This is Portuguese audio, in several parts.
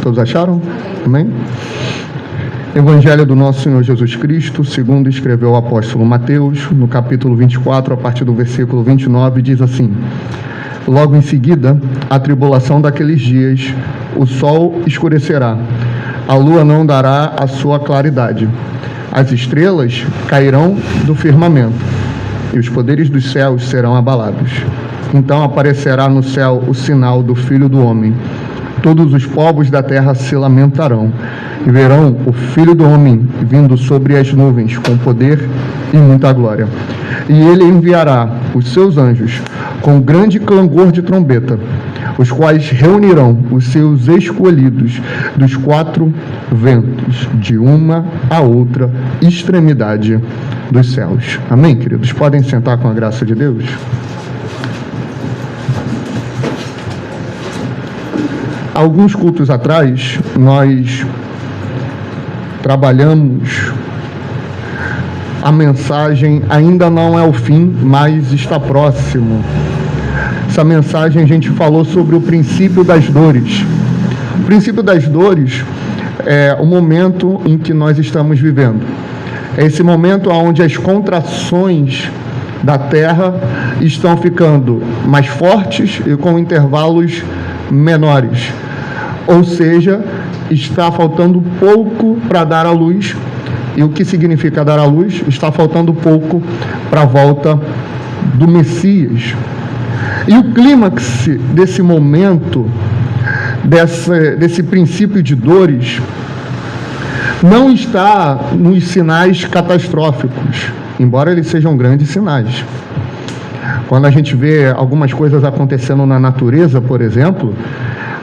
Todos acharam? Amém? Evangelho do nosso Senhor Jesus Cristo, segundo escreveu o apóstolo Mateus, no capítulo 24, a partir do versículo 29, diz assim: Logo em seguida, a tribulação daqueles dias, o sol escurecerá, a lua não dará a sua claridade, as estrelas cairão do firmamento, e os poderes dos céus serão abalados. Então aparecerá no céu o sinal do Filho do Homem. Todos os povos da terra se lamentarão e verão o Filho do Homem vindo sobre as nuvens com poder e muita glória. E ele enviará os seus anjos com grande clangor de trombeta, os quais reunirão os seus escolhidos dos quatro ventos, de uma a outra extremidade dos céus. Amém, queridos? Podem sentar com a graça de Deus? Alguns cultos atrás, nós trabalhamos a mensagem Ainda Não É o Fim, mas Está Próximo. Essa mensagem a gente falou sobre o princípio das dores. O princípio das dores é o momento em que nós estamos vivendo. É esse momento onde as contrações da Terra estão ficando mais fortes e com intervalos menores. Ou seja, está faltando pouco para dar à luz. E o que significa dar à luz? Está faltando pouco para a volta do Messias. E o clímax desse momento, desse princípio de dores, não está nos sinais catastróficos, embora eles sejam grandes sinais. Quando a gente vê algumas coisas acontecendo na natureza, por exemplo,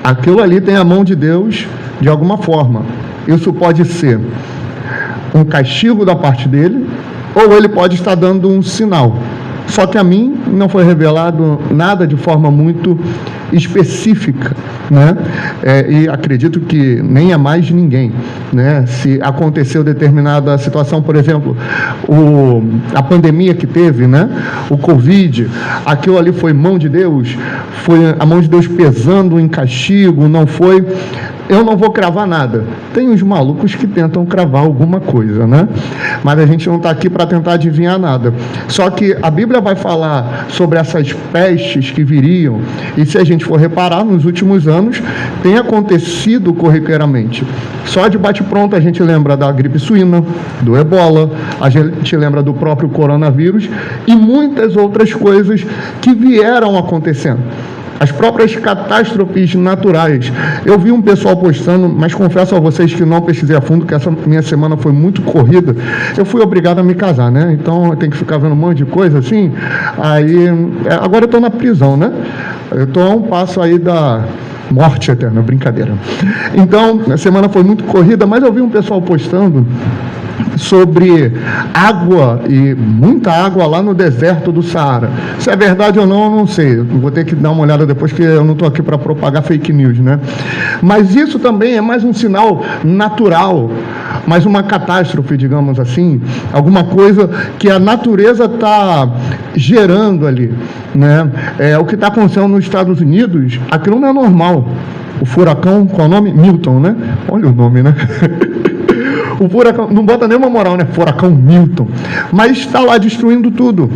aquilo ali tem a mão de Deus de alguma forma. Isso pode ser um castigo da parte dele, ou ele pode estar dando um sinal. Só que a mim não foi revelado nada de forma muito específica, né? E acredito que nem a mais de ninguém, né? Se aconteceu determinada situação, por exemplo, a pandemia que teve, né? O Covid, aquilo ali foi mão de Deus, foi a mão de Deus pesando em castigo, não foi. Eu não vou cravar nada. Tem uns malucos que tentam cravar alguma coisa, né? Mas a gente não está aqui para tentar adivinhar nada. Só que a Bíblia vai falar sobre essas pestes que viriam, e se a gente for reparar, nos últimos anos, tem acontecido corriqueiramente. Só de bate-pronto a gente lembra da gripe suína, do ebola, a gente lembra do próprio coronavírus e muitas outras coisas que vieram acontecendo. As próprias catástrofes naturais. Eu vi um pessoal postando, mas confesso a vocês que não pesquisei a fundo, que essa minha semana foi muito corrida. Eu fui obrigado a me casar, né? Então eu tenho que ficar vendo um monte de coisa assim. Aí, agora eu estou na prisão, né? Eu estou a um passo aí da morte eterna, brincadeira. Então, a semana foi muito corrida, mas eu vi um pessoal postando sobre água, e muita água lá no deserto do Saara. Se é verdade ou não, eu não sei. Eu vou ter que dar uma olhada depois, que eu não estou aqui para propagar fake news, né? Mas isso também é mais um sinal natural, mais uma catástrofe, digamos assim, alguma coisa que a natureza está gerando ali, né? O que está acontecendo nos Estados Unidos, aquilo não é normal. O furacão, qual é o nome? Milton, né? Olha o nome, né? O furacão, não bota nenhuma moral, né? Furacão Milton. Mas está lá destruindo tudo.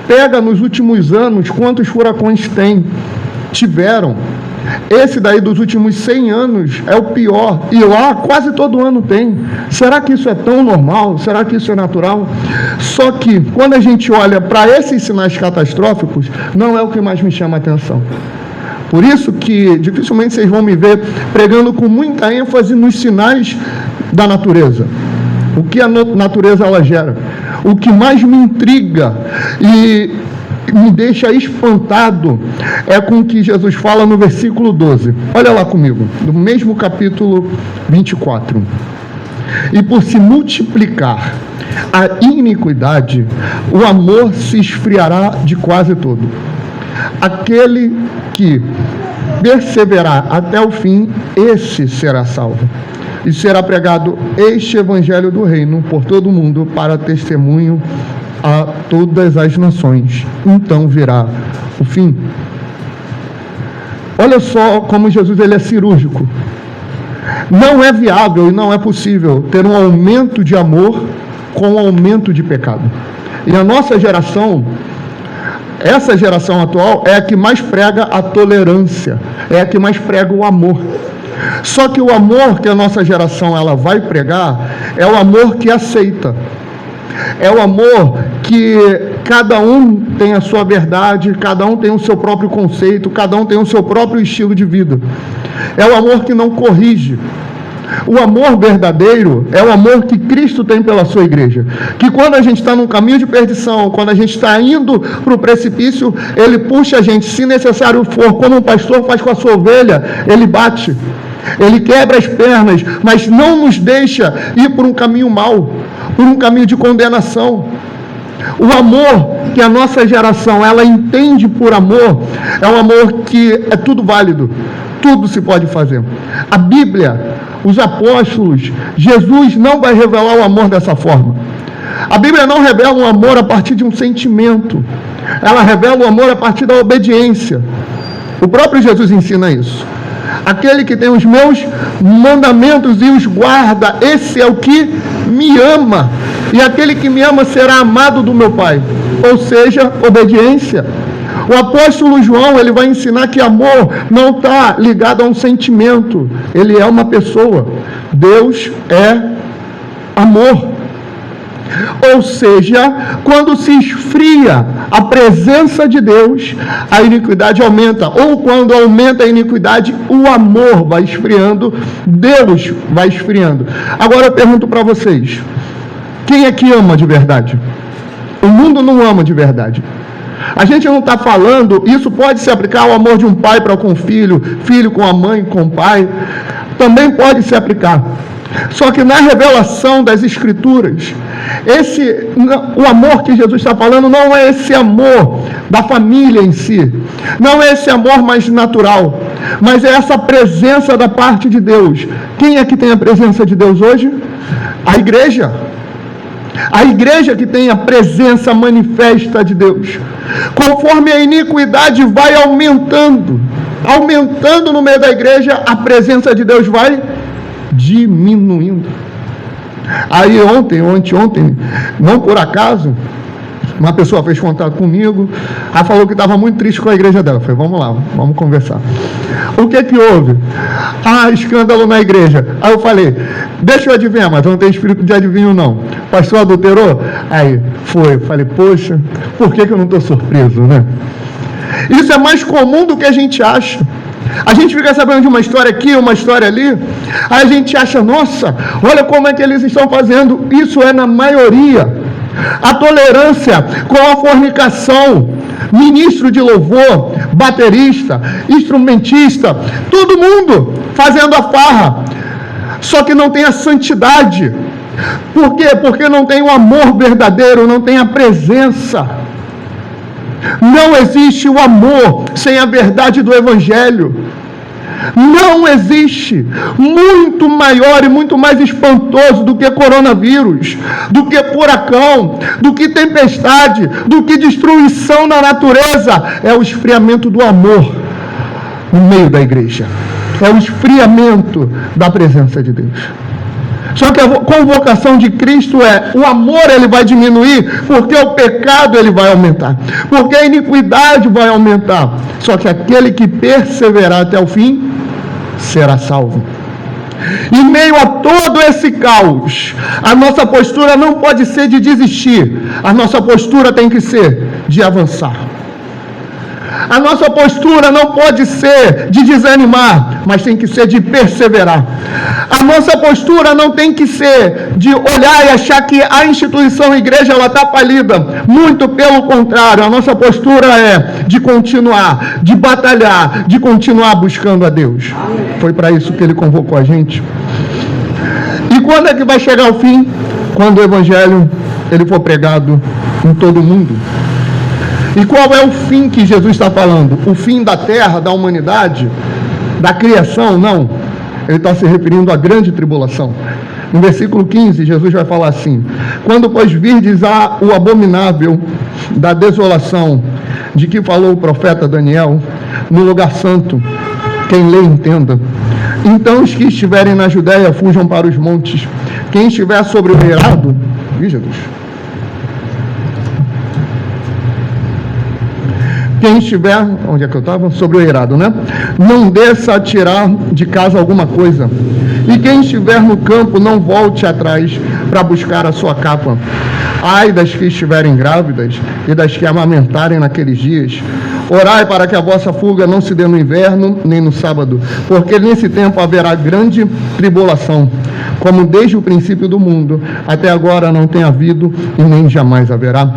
Pega nos últimos anos quantos furacões tiveram. Esse daí dos últimos 100 anos é o pior. E lá quase todo ano tem. Será que isso é tão normal? Será que isso é natural? Só que quando a gente olha para esses sinais catastróficos, não é o que mais me chama a atenção. Por isso que dificilmente vocês vão me ver pregando com muita ênfase nos sinais da natureza. O que a natureza ela gera. O que mais me intriga e me deixa espantado é com o que Jesus fala no versículo 12. Olha lá comigo, no mesmo capítulo 24. E por se multiplicar a iniquidade, o amor se esfriará de quase todo. Aquele que perseverar até o fim, esse será salvo. E será pregado este evangelho do reino por todo o mundo para testemunho a todas as nações. Então virá o fim. Olha só como Jesus ele é cirúrgico. Não é viável e não é possível ter um aumento de amor com um aumento de pecado. E a nossa geração, essa geração atual, é a que mais prega a tolerância, é a que mais prega o amor. Só que o amor que a nossa geração ela vai pregar é o amor que aceita. É o amor que cada um tem a sua verdade, cada um tem o seu próprio conceito, cada um tem o seu próprio estilo de vida. É o amor que não corrige. O amor verdadeiro é o amor que Cristo tem pela sua igreja. Que quando a gente está num caminho de perdição, quando a gente está indo para o precipício, Ele puxa a gente, se necessário for, como um pastor faz com a sua ovelha, Ele bate, Ele quebra as pernas, mas não nos deixa ir por um caminho mau, por um caminho de condenação. O amor que a nossa geração ela entende por amor é um amor que é tudo válido, tudo se pode fazer. A Bíblia, os apóstolos, Jesus não vai revelar o amor dessa forma. A Bíblia não revela um amor a partir de um sentimento, ela revela o amor a partir da obediência. O próprio Jesus ensina isso. Aquele que tem os meus mandamentos e os guarda, esse é o que me ama. E aquele que me ama será amado do meu Pai. Ou seja, obediência. O apóstolo João, ele vai ensinar que amor não está ligado a um sentimento. Ele é uma pessoa. Deus é amor. Ou seja, quando se esfria a presença de Deus, a iniquidade aumenta. Ou quando aumenta a iniquidade, o amor vai esfriando, Deus vai esfriando. Agora eu pergunto para vocês, quem é que ama de verdade? O mundo não ama de verdade. A gente não está falando, isso pode se aplicar ao amor de um pai para com o filho, filho com a mãe, com o pai, também pode se aplicar. Só que na revelação das Escrituras, o amor que Jesus está falando não é esse amor da família em si, não é esse amor mais natural, mas é essa presença da parte de Deus. Quem é que tem a presença de Deus hoje? A igreja. A igreja que tem a presença manifesta de Deus. Conforme a iniquidade vai aumentando no meio da igreja, a presença de Deus vai diminuindo. Aí ontem, não por acaso, uma pessoa fez contato comigo, ela falou que estava muito triste com a igreja dela. Eu falei, vamos lá, vamos conversar. O que houve? Escândalo na igreja. Aí eu falei, deixa eu adivinhar, mas eu não tenho espírito de adivinho não. O pastor adulterou? Aí, foi. Eu falei, poxa, por que eu não estou surpreso, né? Isso é mais comum do que a gente acha. A gente fica sabendo de uma história aqui, uma história ali, aí a gente acha, nossa, olha como é que eles estão fazendo. Isso é na maioria. A tolerância com a fornicação, ministro de louvor, baterista, instrumentista, todo mundo fazendo a farra, só que não tem a santidade. Por quê? Porque não tem o amor verdadeiro, não tem a presença. Não existe o amor sem a verdade do Evangelho. Não existe. Muito maior e muito mais espantoso do que coronavírus, do que furacão, do que tempestade, do que destruição na natureza, é o esfriamento do amor no meio da igreja. É o esfriamento da presença de Deus. Só que a convocação de Cristo é, o amor ele vai diminuir, porque o pecado ele vai aumentar, porque a iniquidade vai aumentar. Só que aquele que perseverar até o fim, será salvo. Em meio a todo esse caos, a nossa postura não pode ser de desistir, a nossa postura tem que ser de avançar. A nossa postura não pode ser de desanimar, mas tem que ser de perseverar. A nossa postura não tem que ser de olhar e achar que a instituição igreja ela está falida. Muito pelo contrário, a nossa postura é de continuar, de batalhar, de continuar buscando a Deus. Foi para isso que Ele convocou a gente. E quando é que vai chegar o fim? Quando o Evangelho ele for pregado em todo o mundo. E qual é o fim que Jesus está falando? O fim da terra, da humanidade, da criação? Não. Ele está se referindo à grande tribulação. No versículo 15, Jesus vai falar assim: quando, pois, virdes o abominável da desolação, de que falou o profeta Daniel, no lugar santo, quem lê entenda, Então os que estiverem na Judéia fujam para os montes. Quem estiver sobre o eirado, Jesus. Quem estiver, onde é que eu estava? Sobre o eirado, né? Não desça a tirar de casa alguma coisa. E quem estiver no campo, não volte atrás para buscar a sua capa. Ai das que estiverem grávidas e das que amamentarem naqueles dias. Orai para que a vossa fuga não se dê no inverno, nem no sábado, porque nesse tempo haverá grande tribulação, como desde o princípio do mundo, até agora não tem havido e nem jamais haverá.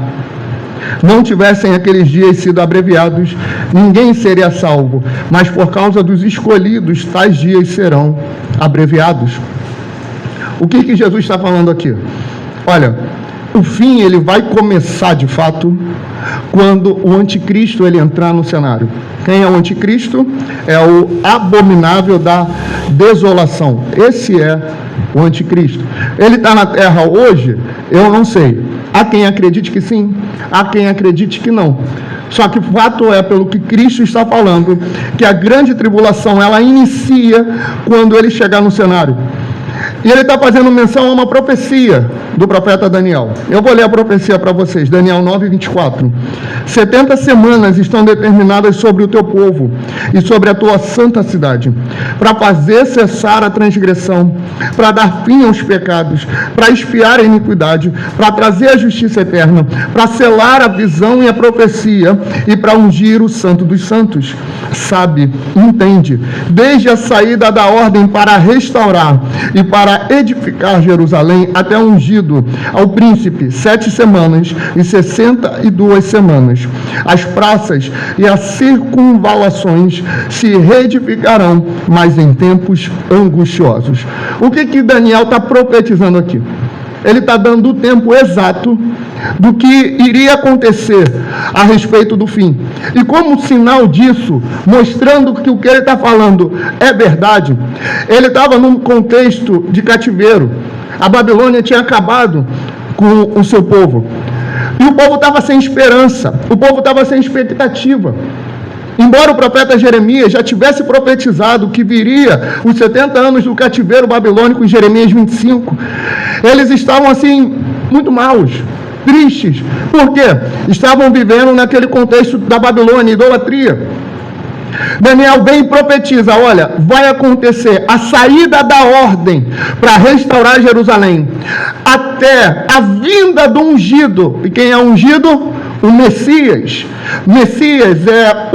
Não tivessem aqueles dias sido abreviados, ninguém seria salvo, mas por causa dos escolhidos, tais dias serão abreviados. O que Jesus está falando aqui? Olha, o fim ele vai começar de fato quando o anticristo ele entrar no cenário. Quem é o anticristo? É o abominável da desolação. Esse é o anticristo. Ele está na terra hoje? Eu não sei. Há quem acredite que sim, há quem acredite que não. Só que o fato é, pelo que Cristo está falando, que a grande tribulação ela inicia quando ele chegar no cenário. E ele está fazendo menção a uma profecia do profeta Daniel. Eu vou ler a profecia para vocês, Daniel 9, 24. 70 semanas estão determinadas sobre o teu povo e sobre a tua santa cidade, para fazer cessar a transgressão, para dar fim aos pecados, para expiar a iniquidade, para trazer a justiça eterna, para selar a visão e a profecia e para ungir o santo dos santos. Sabe, entende, desde a saída da ordem para restaurar e para edificar Jerusalém até ungido ao príncipe 7 semanas e 62 semanas. As praças e as circunvalações se reedificarão, mas em tempos angustiosos. O que Daniel está profetizando aqui? Ele está dando o tempo exato do que iria acontecer a respeito do fim. E como sinal disso, mostrando que o que ele está falando é verdade, ele estava num contexto de cativeiro. A Babilônia tinha acabado com o seu povo. E o povo estava sem esperança, o povo estava sem expectativa. Embora o profeta Jeremias já tivesse profetizado que viria os 70 anos do cativeiro babilônico em Jeremias 25, eles estavam assim, muito maus, tristes. Por quê? Estavam vivendo naquele contexto da Babilônia, idolatria. Daniel vem e profetiza, olha, vai acontecer a saída da ordem para restaurar Jerusalém, até a vinda do ungido. E quem é ungido? O Messias. Messias é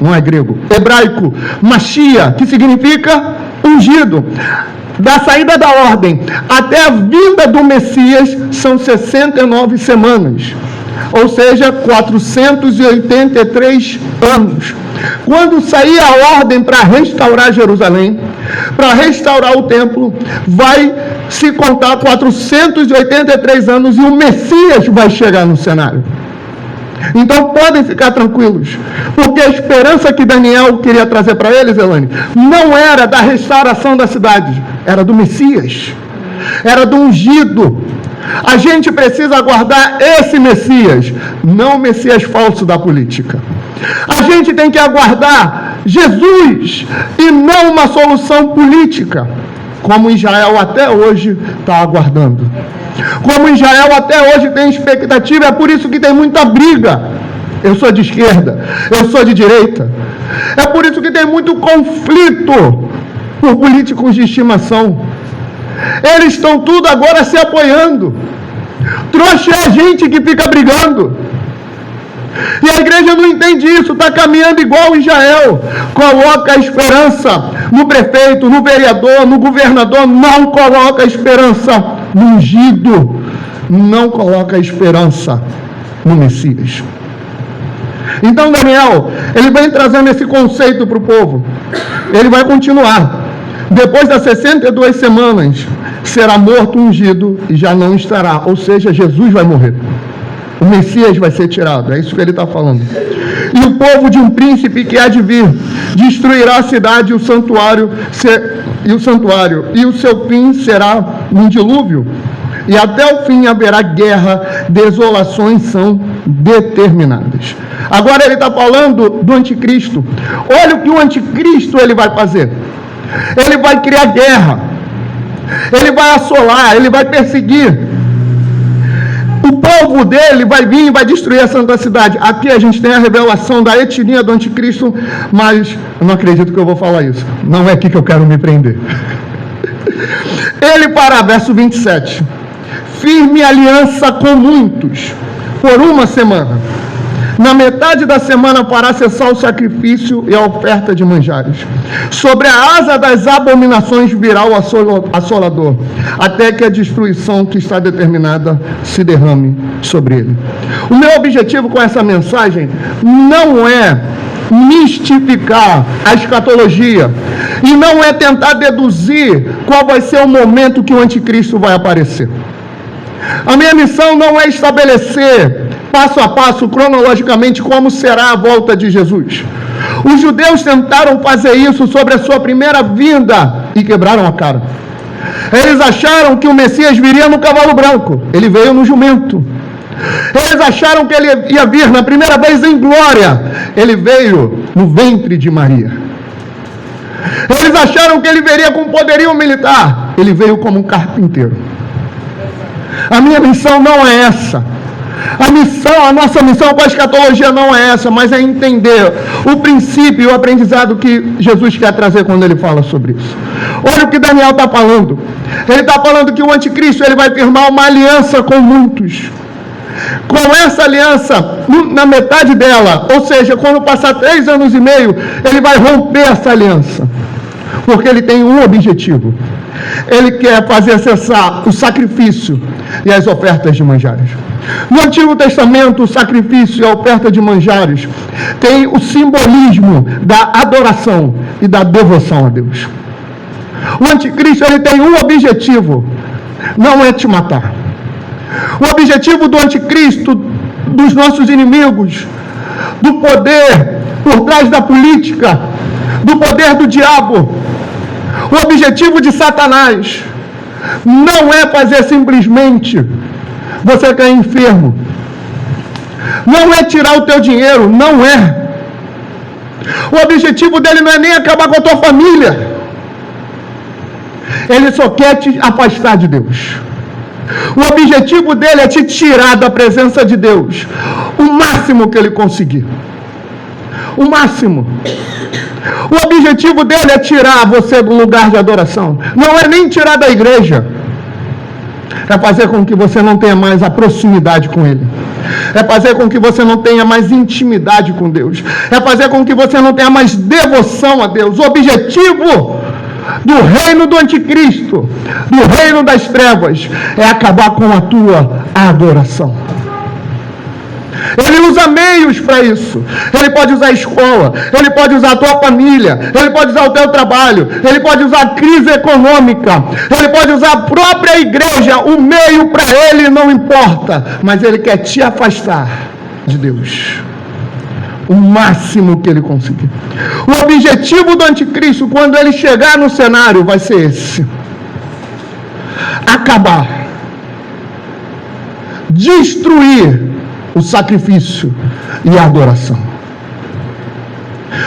não é grego, hebraico, Machia, que significa ungido. Da saída da ordem até a vinda do Messias são 69 semanas, ou seja, 483 anos. Quando sair a ordem para restaurar Jerusalém, para restaurar o templo, vai se contar 483 anos e o Messias vai chegar no cenário. Então podem ficar tranquilos, porque a esperança que Daniel queria trazer para eles, Elane, não era da restauração da cidade, era do Messias, era do ungido. A gente precisa aguardar esse Messias, não o Messias falso da política. A gente tem que aguardar Jesus e não uma solução política, como Israel até hoje está aguardando. Como Israel até hoje tem expectativa, é por isso que tem muita briga. Eu sou de esquerda, eu sou de direita. É por isso que tem muito conflito por políticos de estimação. Eles estão tudo agora se apoiando. Trouxa é a gente que fica brigando. E a igreja não entende isso, está caminhando igual Israel. Coloca a esperança no prefeito, no vereador, no governador, não coloca a esperança no ungido, não coloca a esperança no Messias. Então Daniel, ele vem trazendo esse conceito para o povo. Ele vai continuar. Depois das 62 semanas, será morto o ungido e já não estará. Ou seja, Jesus vai morrer. O Messias vai ser tirado. É isso que ele está falando. E o povo de um príncipe que há de vir destruirá a cidade e o santuário. E o seu fim será um dilúvio. E até o fim haverá guerra, desolações são determinadas. Agora ele está falando do anticristo. Olha o que o anticristo ele vai fazer. ele vai criar guerra, ele vai assolar, ele vai perseguir. O povo dele vai vir e vai destruir a santa cidade. Aqui a gente tem a revelação da etnia do anticristo, mas eu não acredito que eu vou falar isso. Não é aqui que eu quero me prender. Ele fará, verso 27, firme aliança com muitos, por uma semana. Na metade da semana fará cessar o sacrifício e a oferta de manjares. Sobre a asa das abominações virá o assolador, até que a destruição que está determinada se derrame sobre ele. O meu objetivo com essa mensagem não é mistificar a escatologia e não é tentar deduzir qual vai ser o momento que o anticristo vai aparecer. A minha missão não é estabelecer passo a passo, cronologicamente, como será a volta de Jesus. Os judeus tentaram fazer isso sobre a sua primeira vinda e quebraram a cara. Eles acharam que o Messias viria no cavalo branco. Ele veio no jumento. Eles acharam que ele ia vir na primeira vez em glória. Ele veio no ventre de Maria. Eles acharam que ele viria com poderio militar. Ele veio como um carpinteiro. A minha missão não é essa. A nossa missão com a escatologia não é essa, mas é entender o princípio e o aprendizado que Jesus quer trazer quando ele fala sobre isso. Olha o que Daniel está falando. Ele está falando que o anticristo ele vai firmar uma aliança com muitos. Com essa aliança, na metade dela, ou seja, quando passar 3 anos e meio, ele vai romper essa aliança. Porque ele tem um objetivo. Ele quer fazer cessar o sacrifício e as ofertas de manjares. No Antigo Testamento, o sacrifício e a oferta de manjares tem o simbolismo da adoração e da devoção a Deus. O anticristo ele tem um objetivo, não é te matar. O objetivo do anticristo, dos nossos inimigos, do poder por trás da política, do poder do diabo, o objetivo de Satanás não é fazer simplesmente você cair enfermo. Não é tirar o teu dinheiro, não é. O objetivo dele não é nem acabar com a tua família. Ele só quer te afastar de Deus. O objetivo dele é te tirar da presença de Deus. O máximo que ele conseguir. O máximo. O objetivo dele é tirar você do lugar de adoração. Não é nem tirar da igreja. É fazer com que você não tenha mais a proximidade com Ele. É fazer com que você não tenha mais intimidade com Deus. É fazer com que você não tenha mais devoção a Deus. O objetivo do reino do anticristo, do reino das trevas, é acabar com a tua adoração. Ele usa meios para isso. Ele pode usar a escola, ele pode usar a tua família, ele pode usar o teu trabalho, ele pode usar a crise econômica, ele pode usar a própria igreja. O meio para ele não importa, mas ele quer te afastar de Deus. O máximo que ele conseguir. O objetivo do anticristo, quando ele chegar no cenário, vai ser esse: acabar, destruir o sacrifício e a adoração.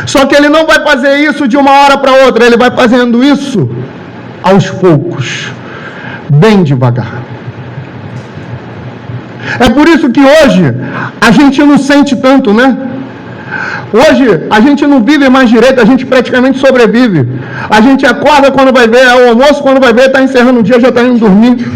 Só que ele não vai fazer isso de uma hora para outra, ele vai fazendo isso aos poucos, bem devagar. É por isso que hoje a gente não sente tanto, né? Hoje a gente não vive mais direito, a gente praticamente sobrevive. A gente acorda quando vai ver, o almoço quando vai ver, está encerrando o dia, já está indo dormir.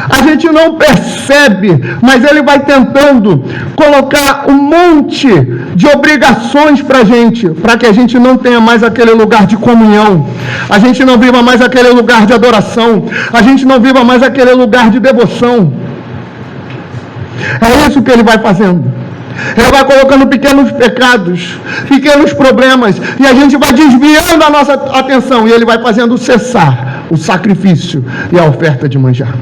A gente não percebe, mas ele vai tentando colocar um monte de obrigações para a gente, para que a gente não tenha mais aquele lugar de comunhão, a gente não viva mais aquele lugar de adoração, a gente não viva mais aquele lugar de devoção. É isso que ele vai fazendo. Ele vai colocando pequenos pecados, pequenos problemas, e a gente vai desviando a nossa atenção, e ele vai fazendo cessar o sacrifício e a oferta de manjar.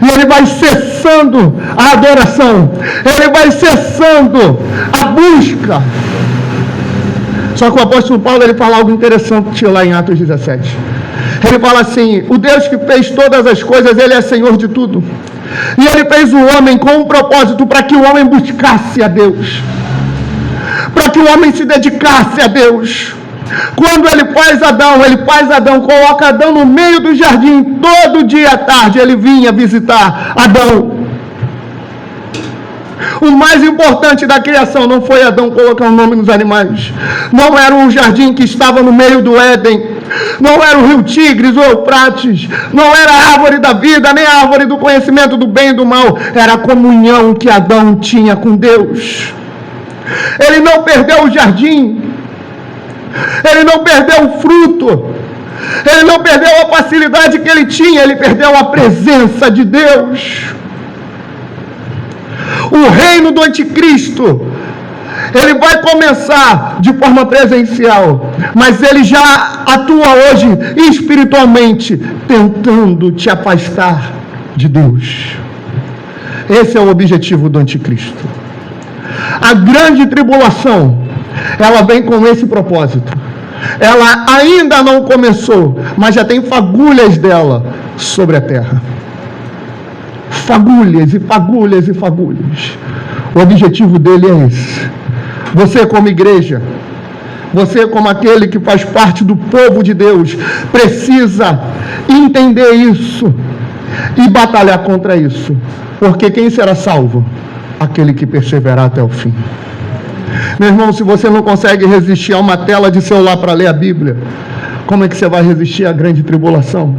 E ele vai cessando a adoração, ele vai cessando a busca. Só que o apóstolo Paulo ele fala algo interessante lá em Atos 17. Ele fala assim: o Deus que fez todas as coisas, ele é Senhor de tudo. E ele fez o homem com um propósito, para que o homem buscasse a Deus, para que o homem se dedicasse a Deus. Quando ele faz Adão, coloca Adão no meio do jardim, todo dia à tarde ele vinha visitar Adão. O mais importante da criação não foi Adão colocar um nome nos animais. Não era o jardim que estava no meio do Éden. Não era o rio Tigres ou Eufrates. Não era a árvore da vida, nem a árvore do conhecimento do bem e do mal. Era a comunhão que Adão tinha com Deus. Ele não perdeu o jardim. Ele não perdeu o fruto. Ele não perdeu a facilidade que ele tinha. Ele perdeu a presença de Deus. O reino do anticristo, ele vai começar de forma presencial, mas ele já atua hoje espiritualmente, tentando te afastar de Deus. Esse é o objetivo do anticristo. A grande tribulação, ela vem com esse propósito. Ela ainda não começou, mas já tem fagulhas dela sobre a terra. Fagulhas e fagulhas e fagulhas. O objetivo dele é esse. Você como igreja, você como aquele que faz parte do povo de Deus, precisa entender isso e batalhar contra isso. Porque quem será salvo? Aquele que perseverar até o fim. Meu irmão, se você não consegue resistir a uma tela de celular para ler a Bíblia, como é que você vai resistir à grande tribulação?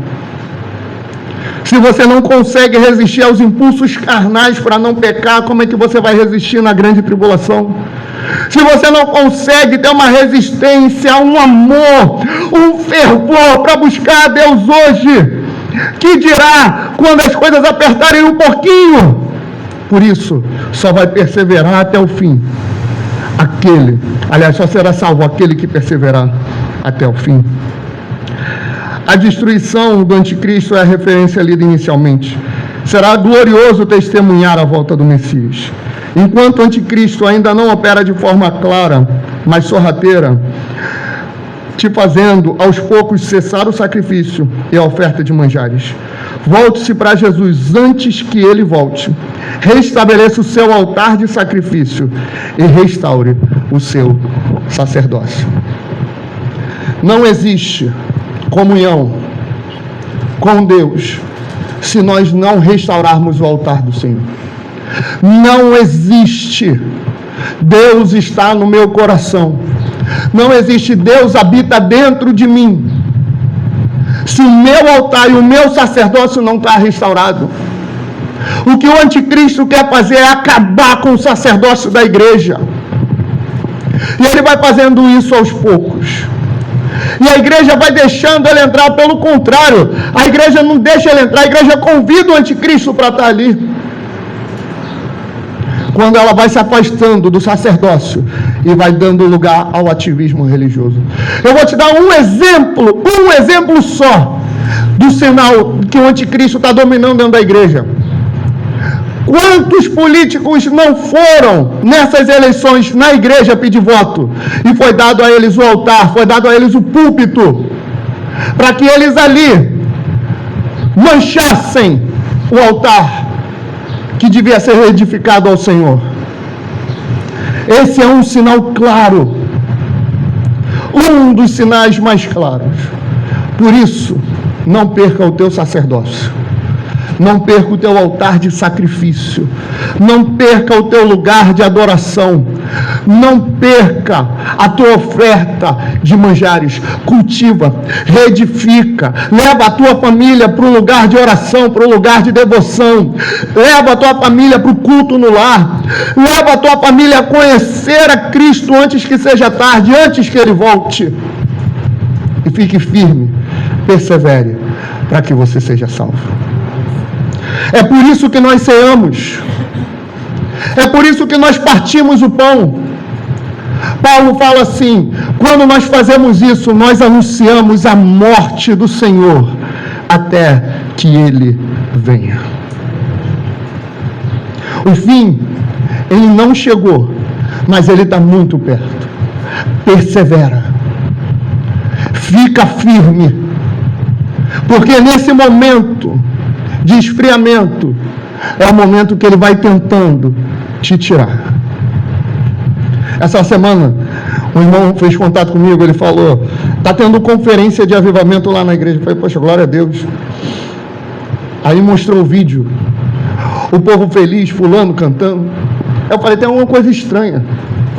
Se você não consegue resistir aos impulsos carnais para não pecar, como é que você vai resistir na grande tribulação? Se você não consegue ter uma resistência, um amor, um fervor para buscar a Deus hoje, que dirá quando as coisas apertarem um pouquinho? Por isso, só vai perseverar até o fim. Só será salvo aquele que perseverar até o fim. A destruição do anticristo é a referência lida inicialmente. Será glorioso testemunhar a volta do Messias. Enquanto o anticristo ainda não opera de forma clara, mas sorrateira, te fazendo aos poucos cessar o sacrifício e a oferta de manjares. Volte-se para Jesus antes que ele volte. Restabeleça o seu altar de sacrifício e restaure o seu sacerdócio. Não existe comunhão com Deus se nós não restaurarmos o altar do Senhor. Não existe Deus está no meu coração. Não existe Deus habita dentro de mim se o meu altar e o meu sacerdócio não está restaurado. O que o anticristo quer fazer é acabar com o sacerdócio da igreja. E ele vai fazendo isso aos poucos. E a igreja vai deixando ele entrar. Pelo contrário, a igreja não deixa ele entrar, a igreja convida o anticristo para estar ali. Quando ela vai se afastando do sacerdócio e vai dando lugar ao ativismo religioso. Eu vou te dar um exemplo só do sinal que o anticristo está dominando dentro da igreja. Quantos políticos não foram nessas eleições na igreja pedir voto? E foi dado a eles o altar, foi dado a eles o púlpito, para que eles ali manchassem o altar que devia ser edificado ao Senhor. Esse é um sinal claro, um dos sinais mais claros. Por isso, não perca o teu sacerdócio. Não perca o teu altar de sacrifício. Não perca o teu lugar de adoração. Não perca a tua oferta de manjares. Cultiva, reedifica. Leva a tua família para o lugar de oração, para o lugar de devoção. Leva a tua família para o culto no lar. Leva a tua família a conhecer a Cristo antes que seja tarde, antes que Ele volte. E fique firme, persevere, para que você seja salvo. É por isso que nós ceamos. É por isso que nós partimos o pão. Paulo fala assim: quando nós fazemos isso, nós anunciamos a morte do Senhor até que Ele venha. O fim, ele não chegou, mas ele está muito perto. Persevera. Fica firme. Porque nesse momento de esfriamento, é o momento que ele vai tentando te tirar. Essa semana, O irmão fez contato comigo, ele falou, está tendo conferência de avivamento lá na igreja. Eu falei, poxa, glória a Deus. Aí mostrou o vídeo, o povo feliz, fulano, cantando. Eu falei, tem alguma coisa estranha.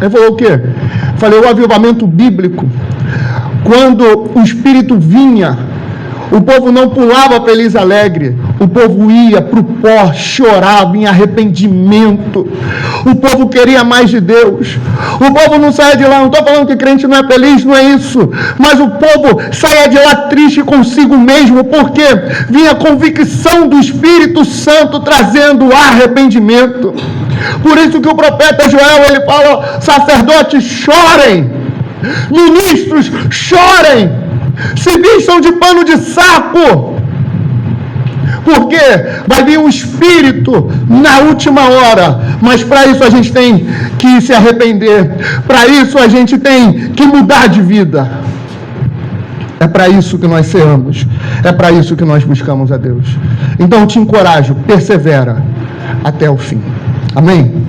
Ele falou, o quê? Eu falei, o avivamento bíblico, quando o Espírito vinha, o povo não pulava feliz e alegre, o povo ia para o pó, chorava em arrependimento, o povo queria mais de Deus, o povo não saia de lá, não estou falando que crente não é feliz, não é isso, mas o povo saia de lá triste consigo mesmo, porque vinha a convicção do Espírito Santo trazendo arrependimento. Por isso que o profeta Joel, ele fala, sacerdotes chorem, ministros chorem, se vistam de pano de saco, porque vai vir um Espírito na última hora, mas para isso a gente tem que se arrepender, para isso a gente tem que mudar de vida. É para isso que nós ceamos, é para isso que nós buscamos a Deus. Então eu te encorajo, persevera até o fim. Amém?